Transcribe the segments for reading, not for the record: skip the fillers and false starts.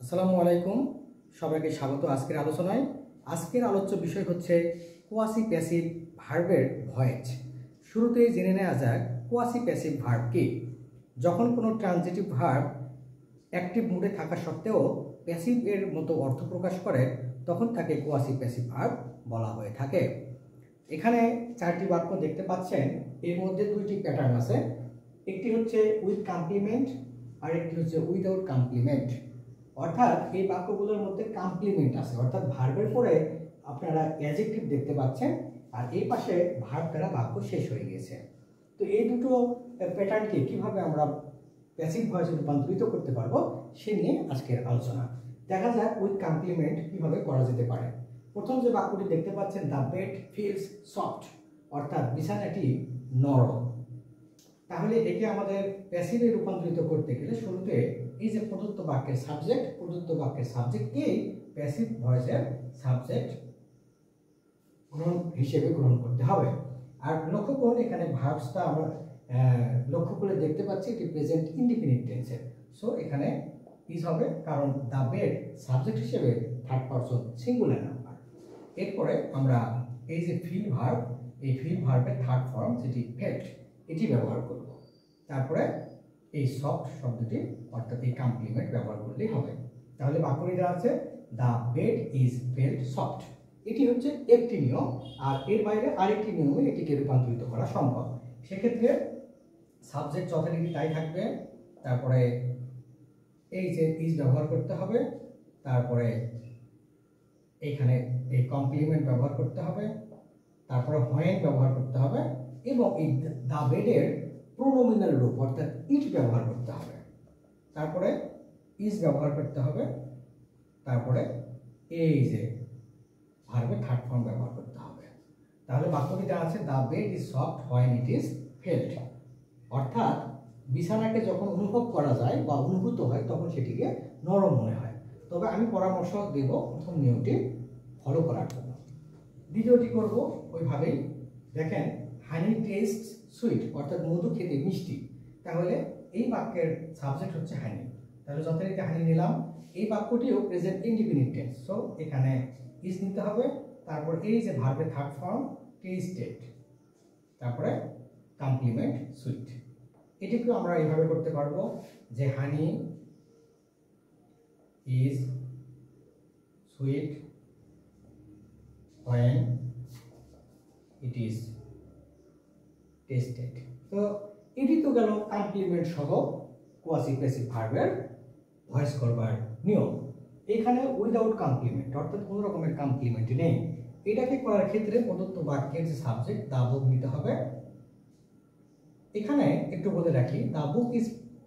আসসালামু আলাইকুম, সবাইকে স্বাগত আজকের আলোচনায়। আজকের আলোচ্য বিষয় হচ্ছে কোয়াসি প্যাসিভ ভার্বের ভয়েস। শুরুতেই জেনে নেওয়া যাক কোয়াসি প্যাসিভ ভার্ব কি। যখন কোনো ট্রানজিটিভ ভার্ব অ্যাক্টিভ মুডে থাকা সত্ত্বেও প্যাসিভ এর মতো অর্থ প্রকাশ করে তখন তাকে কোয়াসি প্যাসিভ ভার্ব বলা হয়ে থাকে। এখানে চারটি বাক্য দেখতে পাচ্ছেন, এর মধ্যে দুইটি প্যাটার্ন আছে। একটি হচ্ছে উইথ কমপ্লিমেন্ট আর একটি হচ্ছে উইদাউট কমপ্লিমেন্ট। অর্থাৎ এই বাক্যগুলোর মধ্যে কমপ্লিমেন্ট আছে, অর্থাৎ ভার্বের পরে আপনারা অ্যাডজেক্টিভ দেখতে পাচ্ছেন আর এই পাশে ভার্ব দ্বারা বাক্য শেষ হয়ে গেছে। তো এই দুটো প্যাটার্নকে কিভাবে আমরা প্যাসিভ ভয়েসে রূপান্তরিত করতে পারবো সে নিয়ে আজকের আলোচনা। দেখা যাক উইথ কমপ্লিমেন্ট কিভাবে করা যেতে পারে। প্রথম যে বাক্যটি দেখতে পাচ্ছেন, দ্য বেড ফিলস সফট, অর্থাৎ বিছানাটি নরম। তাহলে একে আমাদের প্যাসিভে রূপান্তরিত করতে গেলে শুরুতে এই যে প্রদত্ত বাক্যের সাবজেক্টকেই প্যাসিভ ভয়েসের সাবজেক্ট হিসেবে গ্রহণ করতে হবে। আর লক্ষ্য করুন, এখানে ভার্বসটা আমরা লক্ষ্য করে দেখতে পাচ্ছি এটি প্রেজেন্ট ইনডিফিনিট টেন্সের। সো এখানে ইজ হবে, কারণ দ্য বেড সাবজেক্ট হিসেবে থার্ড পারসন সিঙ্গুলার নাম্বার। এরপরে আমরা এই যে ফিল ভার্ব, এই ফিল ভার্বের থার্ড ফর্ম যেটি ফেল্ট, এটি ব্যবহার করব। তারপরে এই সফট শব্দটি অর্থাৎ এই কমপ্লিমেন্ট ব্যবহার করলেই হবে। তাহলে বাক্যটিটা আছে the bed is felt soft. এটি হচ্ছে একটি নিয়ম, আর এর বাইরে আরেকটি নিয়মে এটিকে রূপান্তরিত করা সম্ভব। সেক্ষেত্রে সাবজেক্ট যথারীতি তাই থাকবে, তারপরে এই যে ইজ ব্যবহার করতে হবে, তারপরে এইখানে এই কমপ্লিমেন্ট ব্যবহার করতে হবে, তারপরে হোয়েন ব্যবহার করতে হবে এবং এই দ্য বেডের প্রোনোমিনাল রূপ অর্থাৎ ইট ব্যবহার করতে হবে, তারপরে ইজ ব্যবহার করতে হবে, তারপরে এই যে ভার্বের থার্ড ফর্ম ব্যবহার করতে হবে। তাহলে বাক্যটিতে আছে the bed is soft when it is felt, অর্থাৎ বিছানাকে যখন অনুভব করা যায় বা অনুভূত হয় তখন সেটিকে নরম মনে হয়। তবে আমি পরামর্শ দেব প্রথম নিয়মটি ফলো করার জন্য। দ্বিতীয়টি করব ওইভাবেই। দেখেন, হানি টেস্ট সুইট, অর্থাৎ মধু খেতে মিষ্টি। তাহলে এই বাক্যের সাবজেক্ট হচ্ছে হানি, তাহলে যথারীতি হানি নিলাম। এই বাক্যটিও প্রেজেন্ট ইনডিফিনিট টেন্স, সো এখানে ইজ নিতে হবে। তারপর এই যে ভার্বের থার্ড ফর্ম টেস্টেড, তারপরে কমপ্লিমেন্ট সুইট। এটিকেও আমরা এইভাবে করতে পারবো যে হানি is sweet when it is tasted। তো এটি তো গেল কমপ্লিমেন্ট সহ কোয়াসি প্যাসিভ ভার্বের ভয়েস করবার নিয়ম। এখানে উইদাউট কমপ্লিমেন্ট অর্থাৎ কোনো রকমের কমপ্লিমেন্ট নেই। এটাকে করার ক্ষেত্রে প্রদত্ত বাক্যের যে সাবজেক্ট দ্য বুক নিতে হবে। এখানে একটু বলে রাখি, দ্য বুক ইজ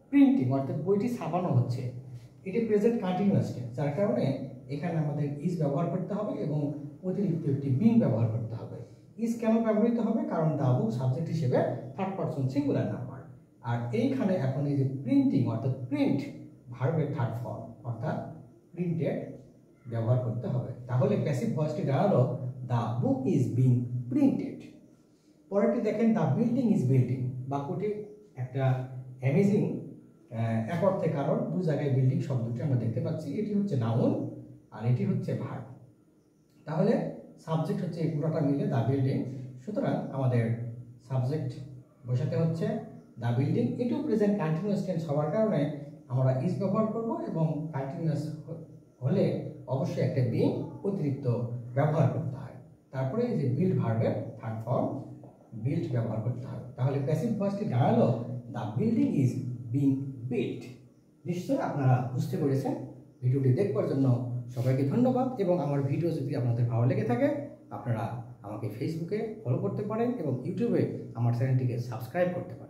প্রিন্টিং, অর্থাৎ বইটি ছাপানো হচ্ছে। এটি প্রেজেন্ট কন্টিনিউয়াস টেন্স, যার কারণে এখানে আমাদের ইজ ব্যবহার করতে হবে এবং অতিরিক্ত একটি বিং ব্যবহার করতে হবে। ইজ কেন ব্যবহৃত হবে? কারণ দ্য বুক সাবজেক্ট হিসেবে থার্ড পারসন সিঙ্গুলার নাম্বার। আর এইখানে এখন এই যে প্রিন্টিং অর্থাৎ প্রিন্ট ভার্বের থার্ড ফর্ম অর্থাৎ প্রিন্টেড ব্যবহার করতে হবে। তাহলে প্যাসিভ ভয়েসটি দাঁড়ালো the book is being printed. পরেরটি দেখেন, দ্য বিল্ডিং ইজ বিল্ডিং। বাক্যটি একটা অ্যামেজিং এক অর্থে, কারণ দু জায়গায় বিল্ডিং শব্দটি আমরা দেখতে পাচ্ছি। এটি হচ্ছে নাউন আর এটি হচ্ছে ভার্ব। তাহলে সাবজেক্ট হচ্ছে এই পুরোটা মিলে দ্য বিল্ডিং, সুতরাং আমাদের সাবজেক্ট বসাতে হচ্ছে দ্য বিল্ডিং। এটিও প্রেজেন্ট কন্টিনিউয়াস টেন্স হওয়ার কারণে আমরা ইজ ব্যবহার করব এবং কন্টিনিউয়াস হলে অবশ্যই একটা বিং অতিরিক্ত ব্যবহার করতে হয়। তারপরে এই যে বিল্ড ভার্বের থার্ড ফর্ম বিল্ড ব্যবহার করতে হয়। তাহলে প্যাসিভ ভয়েসটি দাঁড়ালো the building is being build. নিশ্চয়ই আপনারা বুঝতে পেরেছেন। ভিডিওটি দেখবার জন্য সবাইকে ধন্যবাদ, এবং আমার ভিডিও যদি আপনাদের ভালো লেগে থাকে আপনারা আমাকে ফেসবুকে ফলো করতে পারেন এবং ইউটিউবে আমার চ্যানেলটিকে সাবস্ক্রাইব করতে পারেন।